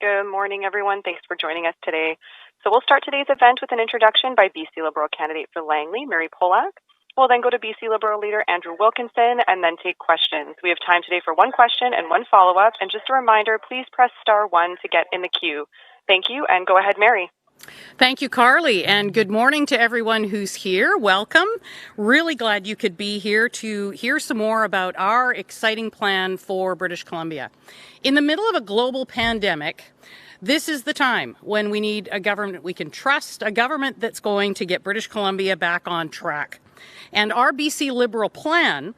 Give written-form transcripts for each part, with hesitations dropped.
Good morning, everyone. Thanks for joining us today. So we'll start today's event with an introduction by BC Liberal candidate for Langley, Mary Polak. We'll then go to BC Liberal leader Andrew Wilkinson and then take questions. We have time today for one question and one follow-up. And just a reminder, please press *1 to get in the queue. Thank you, and go ahead, Mary. Thank you, Carly, and good morning to everyone who's here. Welcome. Really glad you could be here to hear some more about our exciting plan for British Columbia. In the middle of a global pandemic, this is the time when we need a government we can trust, a government that's going to get British Columbia back on track. And our BC Liberal plan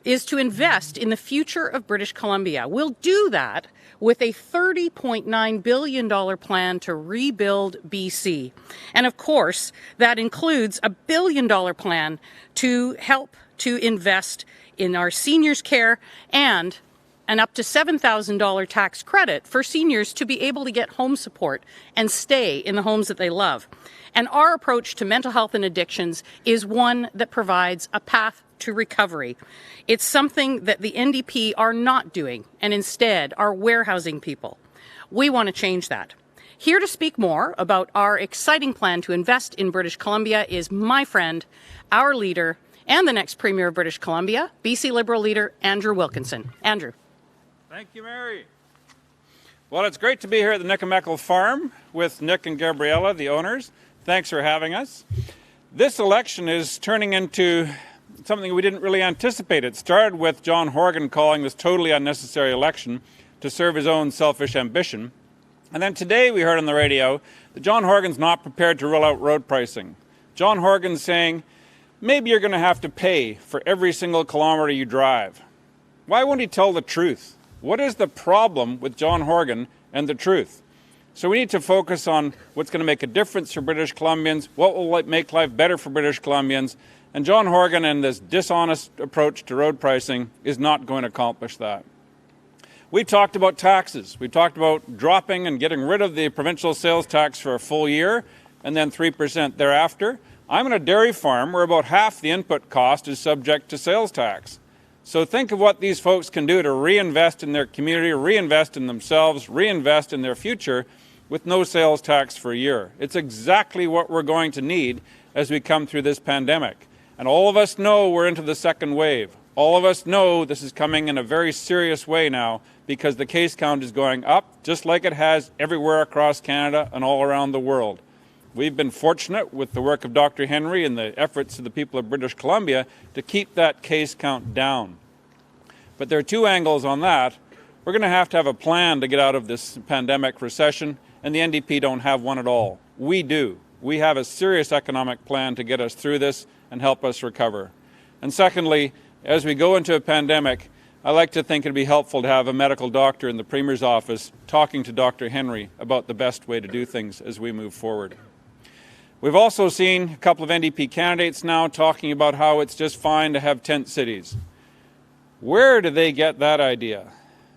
is to invest in the future of British Columbia. We'll do that with a $30.9 billion plan to rebuild BC. And of course, that includes a $1 billion plan to help to invest in our seniors' care and an up to $7,000 tax credit for seniors to be able to get home support and stay in the homes that they love. And our approach to mental health and addictions is one that provides a path to recovery. It's something that the NDP are not doing and instead are warehousing people. We want to change that. Here to speak more about our exciting plan to invest in British Columbia is my friend, our leader, and the next Premier of British Columbia, BC Liberal leader Andrew Wilkinson. Andrew. Thank you, Mary. Well, it's great to be here at the Nickameckle Farm with Nick and Gabriella, the owners. Thanks for having us. This election is turning into something we didn't really anticipate. It started with John Horgan calling this totally unnecessary election to serve his own selfish ambition. And then today we heard on the radio that John Horgan's not prepared to roll out road pricing. John Horgan's saying, maybe you're going to have to pay for every single kilometre you drive. Why won't he tell the truth? What is the problem with John Horgan and the truth? So we need to focus on what's going to make a difference for British Columbians, what will make life better for British Columbians, and John Horgan and this dishonest approach to road pricing is not going to accomplish that. We talked about taxes. We talked about dropping and getting rid of the provincial sales tax for a full year and then 3% thereafter. I'm on a dairy farm where about half the input cost is subject to sales tax. So think of what these folks can do to reinvest in their community, reinvest in themselves, reinvest in their future with no sales tax for a year. It's exactly what we're going to need as we come through this pandemic. And all of us know we're into the second wave. All of us know this is coming in a very serious way now because the case count is going up, just like it has everywhere across Canada and all around the world. We've been fortunate with the work of Dr. Henry and the efforts of the people of British Columbia to keep that case count down. But there are two angles on that. We're going to have a plan to get out of this pandemic recession, and the NDP don't have one at all. We do. We have a serious economic plan to get us through this and help us recover. And secondly, as we go into a pandemic, I like to think it'd be helpful to have a medical doctor in the Premier's office talking to Dr. Henry about the best way to do things as we move forward. We've also seen a couple of NDP candidates now talking about how it's just fine to have tent cities. Where do they get that idea?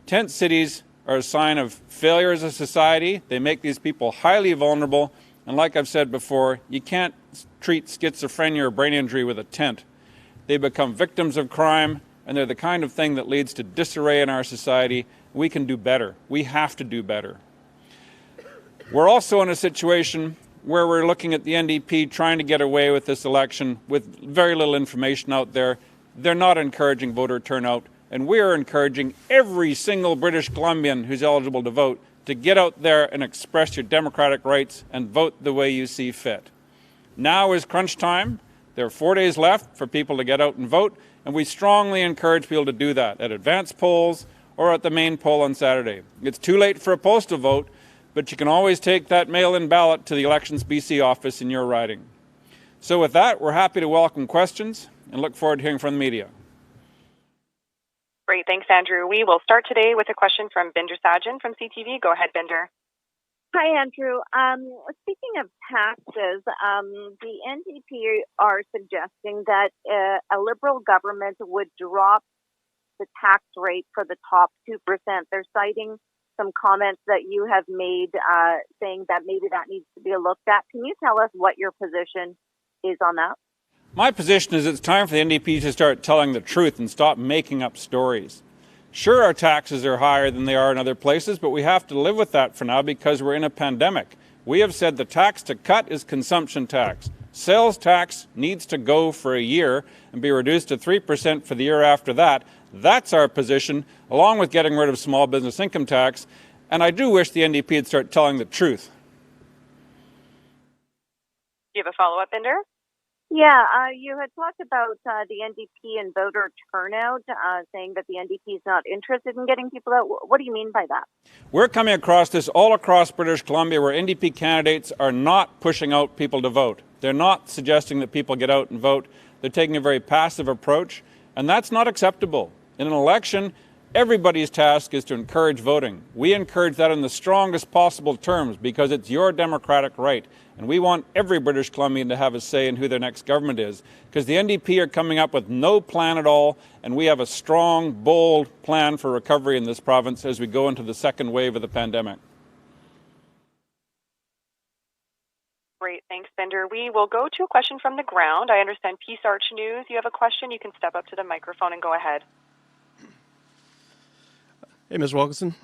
Tent cities are a sign of failure as a society. They make these people highly vulnerable. And like I've said before, you can't treat schizophrenia or brain injury with a tent. They become victims of crime, and they're the kind of thing that leads to disarray in our society. We can do better. We have to do better. We're also in a situation where we're looking at the NDP trying to get away with this election with very little information out there. They're not encouraging voter turnout, and we're encouraging every single British Columbian who's eligible to vote to get out there and express your democratic rights and vote the way you see fit. Now is crunch time. There are 4 days left for people to get out and vote, and we strongly encourage people to do that at advanced polls or at the main poll on Saturday. It's too late for a postal vote, but you can always take that mail-in ballot to the Elections BC office in your riding. So with that, we're happy to welcome questions and look forward to hearing from the media. Great. Thanks, Andrew. We will start today with a question from Binder Sajan from CTV. Go ahead, Binder. Hi, Andrew. Speaking of taxes, the NDP are suggesting that a Liberal government would drop the tax rate for the top 2%. They're citing some comments that you have made saying that maybe that needs to be looked at. Can you tell us what your position is on that? My position is it's time for the NDP to start telling the truth and stop making up stories. Sure, our taxes are higher than they are in other places, but we have to live with that for now because we're in a pandemic. We have said the tax to cut is consumption tax. Sales tax needs to go for a year and be reduced to 3% for the year after that. That's our position, along with getting rid of small business income tax. And I do wish the NDP would start telling the truth. Do you have a follow-up, Binder? Yeah, you had talked about the NDP and voter turnout, saying that the NDP is not interested in getting people out. What do you mean by that? We're coming across this all across British Columbia where NDP candidates are not pushing out people to vote. They're not suggesting that people get out and vote. They're taking a very passive approach, and that's not acceptable. In an election, everybody's task is to encourage voting. We encourage that in the strongest possible terms because it's your democratic right. And we want every British Columbian to have a say in who their next government is. Because the NDP are coming up with no plan at all, and we have a strong, bold plan for recovery in this province as we go into the second wave of the pandemic. Great, thanks, Binder. We will go to a question from the ground. I understand Peace Arch News. You have a question. You can step up to the microphone and go ahead. Hey, Ms. Wilkinson.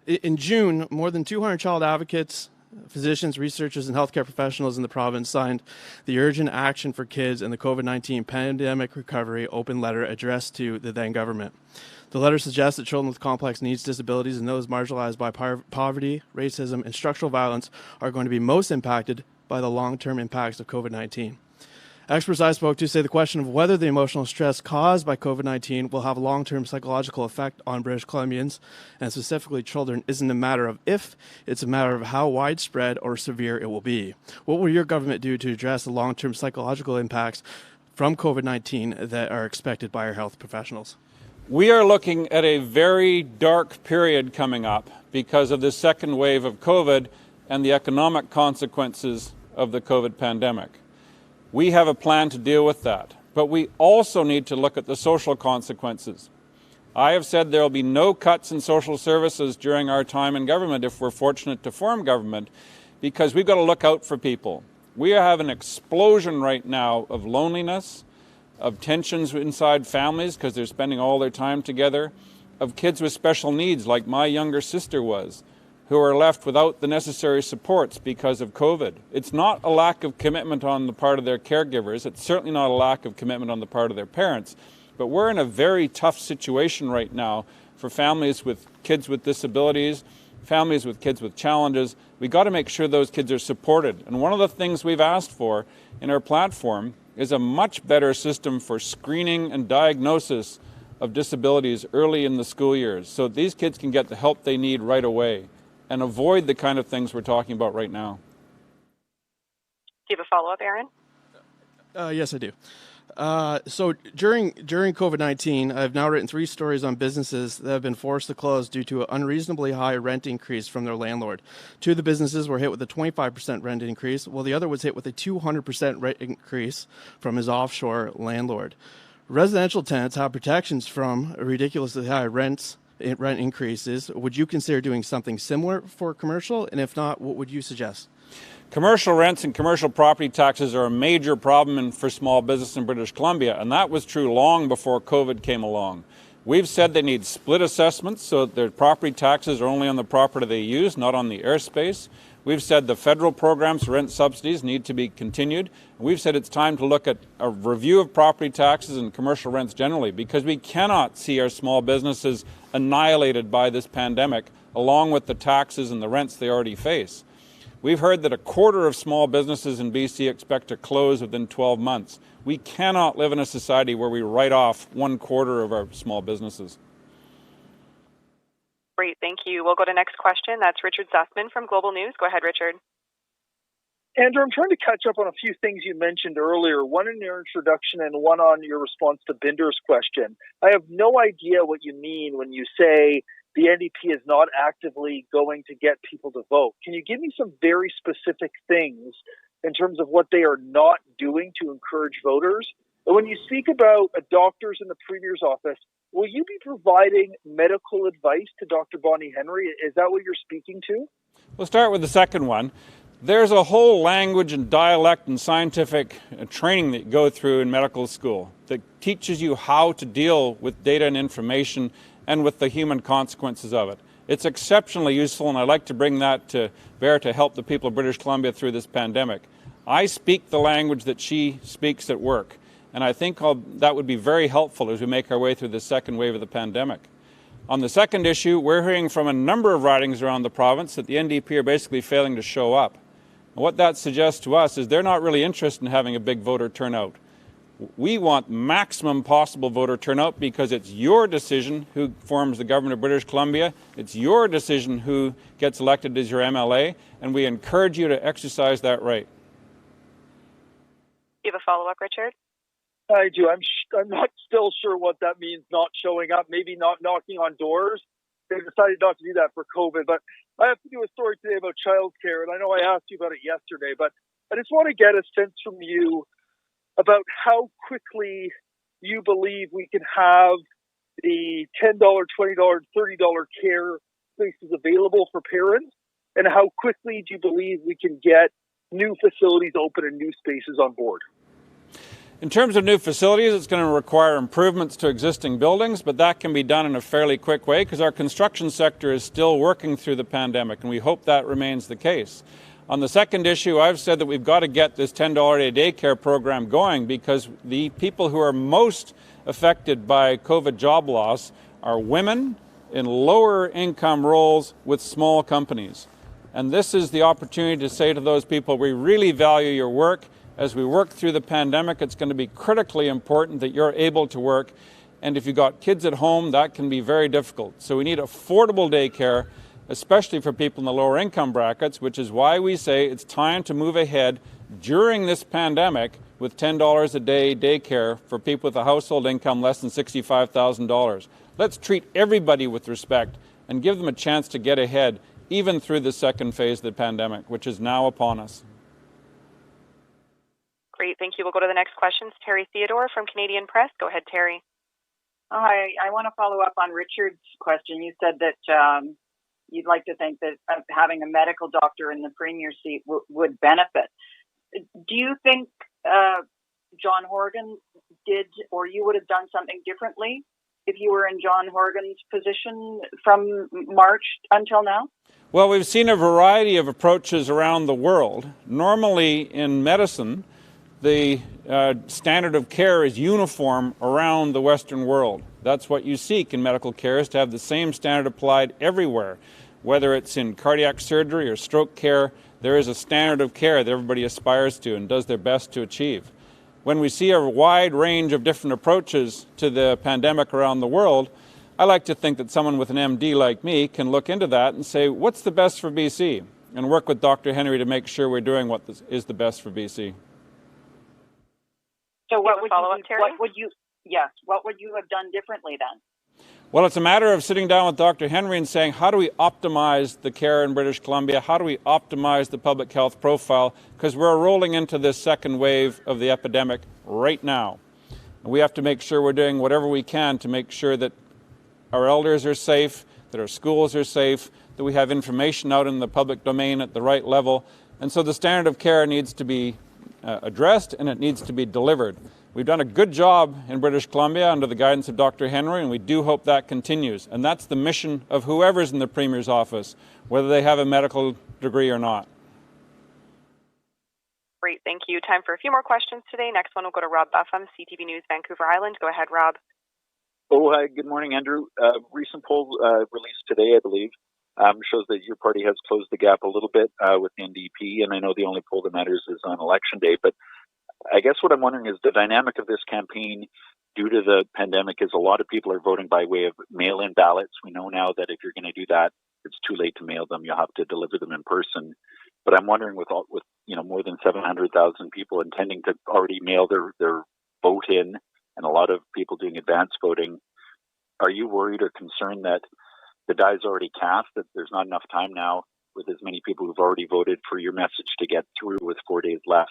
In June, more than 200 child advocates, physicians, researchers, and healthcare professionals in the province signed the Urgent Action for Kids and the COVID-19 Pandemic Recovery open letter addressed to the then government. The letter suggests that children with complex needs, disabilities, and those marginalized by poverty, racism, and structural violence are going to be most impacted by the long-term impacts of COVID-19. Experts I spoke to say the question of whether the emotional stress caused by COVID-19 will have a long-term psychological effect on British Columbians, and specifically children, isn't a matter of if, it's a matter of how widespread or severe it will be. What will your government do to address the long-term psychological impacts from COVID-19 that are expected by our health professionals? We are looking at a very dark period coming up because of the second wave of COVID and the economic consequences of the COVID pandemic. We have a plan to deal with that, but we also need to look at the social consequences. I have said there will be no cuts in social services during our time in government if we're fortunate to form government, because we've got to look out for people. We have an explosion right now of loneliness, of tensions inside families because they're spending all their time together, of kids with special needs like my younger sister was, who are left without the necessary supports because of COVID. It's not a lack of commitment on the part of their caregivers. It's certainly not a lack of commitment on the part of their parents. But we're in a very tough situation right now for families with kids with disabilities, families with kids with challenges. We've got to make sure those kids are supported. And one of the things we've asked for in our platform is a much better system for screening and diagnosis of disabilities early in the school years so these kids can get the help they need right away and avoid the kind of things we're talking about right now. Do you have a follow-up, Aaron? Yes, I do. So during COVID-19, I've now written 3 stories on businesses that have been forced to close due to an unreasonably high rent increase from their landlord. 2 of the businesses were hit with a 25% rent increase, while the other was hit with a 200% rent increase from his offshore landlord. Residential tenants have protections from ridiculously high rent increases. Would you consider doing something similar for commercial? And if not, what would you suggest? Commercial rents and commercial property taxes are a major problem for small business in British Columbia, and that was true long before COVID came along. We've said they need split assessments so that their property taxes are only on the property they use, not on the airspace. We've said the federal programs for rent subsidies need to be continued. We've said it's time to look at a review of property taxes and commercial rents generally, because we cannot see our small businesses annihilated by this pandemic, along with the taxes and the rents they already face. We've heard that a quarter of small businesses in BC expect to close within 12 months. We cannot live in a society where we write off 1/4 of our small businesses. Great, thank you. We'll go to next question. That's Richard Sussman from Global News. Go ahead, Richard. Andrew, I'm trying to catch up on a few things you mentioned earlier, one in your introduction and one on your response to Binder's question. I have no idea what you mean when you say the NDP is not actively going to get people to vote. Can you give me some very specific things in terms of what they are not doing to encourage voters? And when you speak about doctors in the Premier's office, will you be providing medical advice to Dr. Bonnie Henry? Is that what you're speaking to? We'll start with the second one. There's a whole language and dialect and scientific training that you go through in medical school. that teaches you how to deal with data and information and with the human consequences of it. It's exceptionally useful, and I'd like to bring that to bear to help the people of British Columbia through this pandemic. I speak the language that she speaks at work, and I think that would be very helpful as we make our way through the second wave of the pandemic. On the second issue, we're hearing from a number of ridings around the province that the NDP are basically failing to show up. And what that suggests to us is they're not really interested in having a big voter turnout. We want maximum possible voter turnout because it's your decision who forms the government of British Columbia. It's your decision who gets elected as your MLA, and we encourage you to exercise that right. You have a follow-up, Richard? I do. I'm not still sure what that means, not showing up, maybe not knocking on doors. They decided not to do that for COVID. But I have to do a story today about childcare, and I know I asked you about it yesterday, but I just want to get a sense from you about how quickly you believe we can have the $10, $20, $30 care spaces available for parents, and how quickly do you believe we can get new facilities open and new spaces on board? In terms of new facilities, it's going to require improvements to existing buildings, but that can be done in a fairly quick way because our construction sector is still working through the pandemic, and we hope that remains the case. On the second issue, I've said that we've got to get this $10 a day daycare program going because the people who are most affected by COVID job loss are women in lower income roles with small companies. And this is the opportunity to say to those people, we really value your work. As we work through the pandemic, it's going to be critically important that you're able to work. And if you've got kids at home, that can be very difficult. So we need affordable daycare, especially for people in the lower income brackets, which is why we say it's time to move ahead during this pandemic with $10 a day daycare for people with a household income less than $65,000. Let's treat everybody with respect and give them a chance to get ahead even through the second phase of the pandemic, which is now upon us. Great, thank you. We'll go to the next questions. Terry Theodore from Canadian Press. Go ahead, Terry. Hi, I want to follow up on Richard's question. You said that you'd like to think that having a medical doctor in the premier seat would benefit. Do you think John Horgan did, or you would have done something differently if you were in John Horgan's position from March until now? Well, we've seen a variety of approaches around the world. Normally in medicine, the standard of care is uniform around the Western world. That's what you seek in medical care, is to have the same standard applied everywhere. Whether it's in cardiac surgery or stroke care, there is a standard of care that everybody aspires to and does their best to achieve. When we see a wide range of different approaches to the pandemic around the world, I like to think that someone with an MD like me can look into that and say, what's the best for BC? And work with Dr. Henry to make sure we're doing what is the best for BC. So what would you have done differently then? Well, it's a matter of sitting down with Dr. Henry and saying, how do we optimize the care in British Columbia? How do we optimize the public health profile? Because we're rolling into this second wave of the epidemic right now. And we have to make sure we're doing whatever we can to make sure that our elders are safe, that our schools are safe, that we have information out in the public domain at the right level. And so the standard of care needs to be addressed and it needs to be delivered. We've done a good job in British Columbia under the guidance of Dr. Henry, and we do hope that continues. And that's the mission of whoever's in the Premier's office, whether they have a medical degree or not. Great, thank you. Time for a few more questions today. Next one will go to Rob Buffum, CTV News, Vancouver Island. Go ahead, Rob. Oh, hi. Good morning, Andrew. Recent poll released today, I believe, shows that your party has closed the gap a little bit with the NDP, and I know the only poll that matters is on election day, but I guess what I'm wondering is the dynamic of this campaign due to the pandemic is a lot of people are voting by way of mail-in ballots. We know now that if you're going to do that, it's too late to mail them. You'll have to deliver them in person. But I'm wondering with more than 700,000 people intending to already mail their vote in and a lot of people doing advance voting, are you worried or concerned that the die's already cast, that there's not enough time now with as many people who've already voted for your message to get through with 4 days left?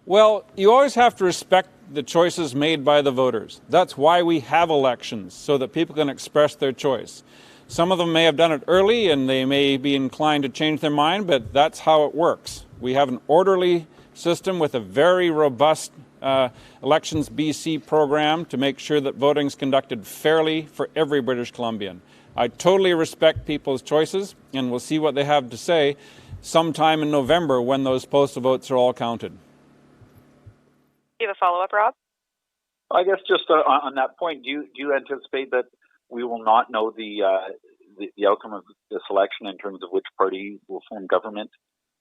Well, you always have to respect the choices made by the voters. That's why we have elections, so that people can express their choice. Some of them may have done it early and they may be inclined to change their mind, but that's how it works. We have an orderly system with a very robust Elections BC program to make sure that voting is conducted fairly for every British Columbian. I totally respect people's choices, and we'll see what they have to say sometime in November when those postal votes are all counted. Do you have a follow-up, Rob? I guess just on that point, do you anticipate that we will not know the outcome of this election in terms of which party will form government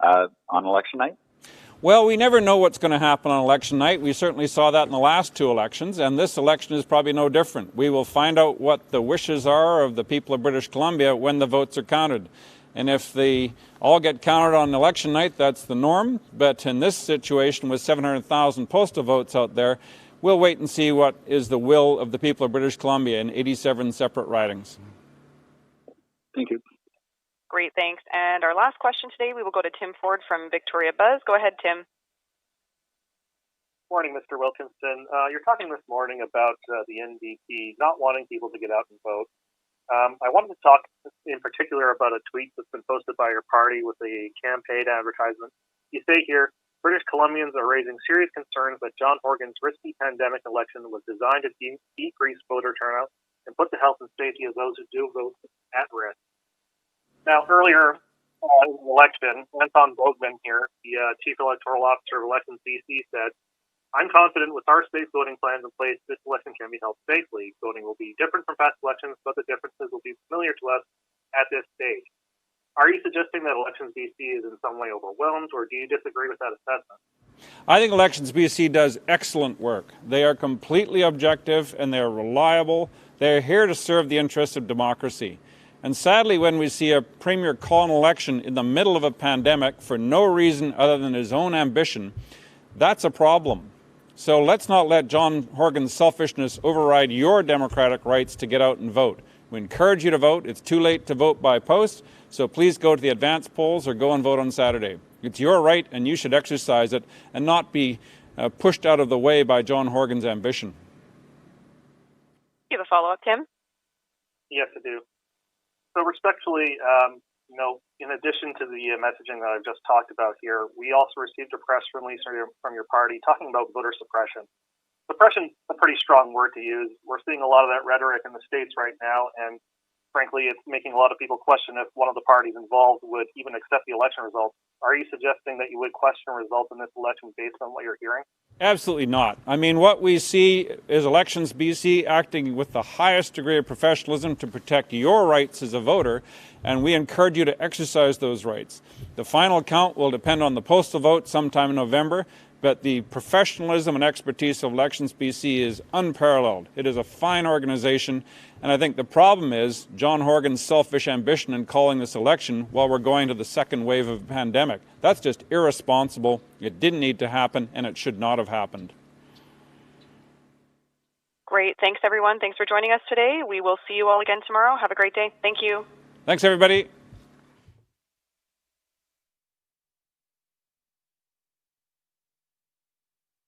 on election night? Well, we never know what's going to happen on election night. We certainly saw that in the last two elections, and this election is probably no different. We will find out what the wishes are of the people of British Columbia when the votes are counted. And if they all get counted on election night, that's the norm. But in this situation, with 700,000 postal votes out there, we'll wait and see what is the will of the people of British Columbia in 87 separate ridings. Thank you. Great, thanks. And our last question today, we will go to Tim Ford from Victoria Buzz. Go ahead, Tim. Morning, Mr. Wilkinson. You're talking this morning about the NDP not wanting people to get out and vote. I wanted to talk in particular about a tweet that's been posted by your party with a campaign advertisement. You say here, British Columbians are raising serious concerns that John Horgan's risky pandemic election was designed to decrease voter turnout and put the health and safety of those who do vote at risk. Now, earlier in the election, Anton Bogman here, the Chief Electoral Officer of Elections BC, said, I'm confident with our safe voting plans in place, this election can be held safely. Voting will be different from past elections, but the differences will be familiar to us at this stage. Are you suggesting that Elections BC is in some way overwhelmed, or do you disagree with that assessment? I think Elections BC does excellent work. They are completely objective and they are reliable. They are here to serve the interests of democracy. And sadly, when we see a premier call an election in the middle of a pandemic for no reason other than his own ambition, that's a problem. So let's not let John Horgan's selfishness override your democratic rights to get out and vote. We encourage you to vote. It's too late to vote by post, so please go to the advance polls or go and vote on Saturday. It's your right, and you should exercise it and not be pushed out of the way by John Horgan's ambition. Do you have a follow-up, Tim? Yes, I do. So respectfully, in addition to the messaging that I've just talked about here, we also received a press release from your party talking about voter suppression. Suppression is a pretty strong word to use. We're seeing a lot of that rhetoric in the States right now, and frankly, it's making a lot of people question if one of the parties involved would even accept the election results. Are you suggesting that you would question results in this election based on what you're hearing? Absolutely not. I mean, what we see is Elections BC acting with the highest degree of professionalism to protect your rights as a voter, and we encourage you to exercise those rights. The final count will depend on the postal vote sometime in November, but the professionalism and expertise of Elections BC is unparalleled. It is a fine organization, and I think the problem is John Horgan's selfish ambition in calling this election while we're going to the second wave of a pandemic. That's just irresponsible. It didn't need to happen, and it should not have happened. Great. Thanks, everyone. Thanks for joining us today. We will see you all again tomorrow. Have a great day. Thank you. Thanks, everybody.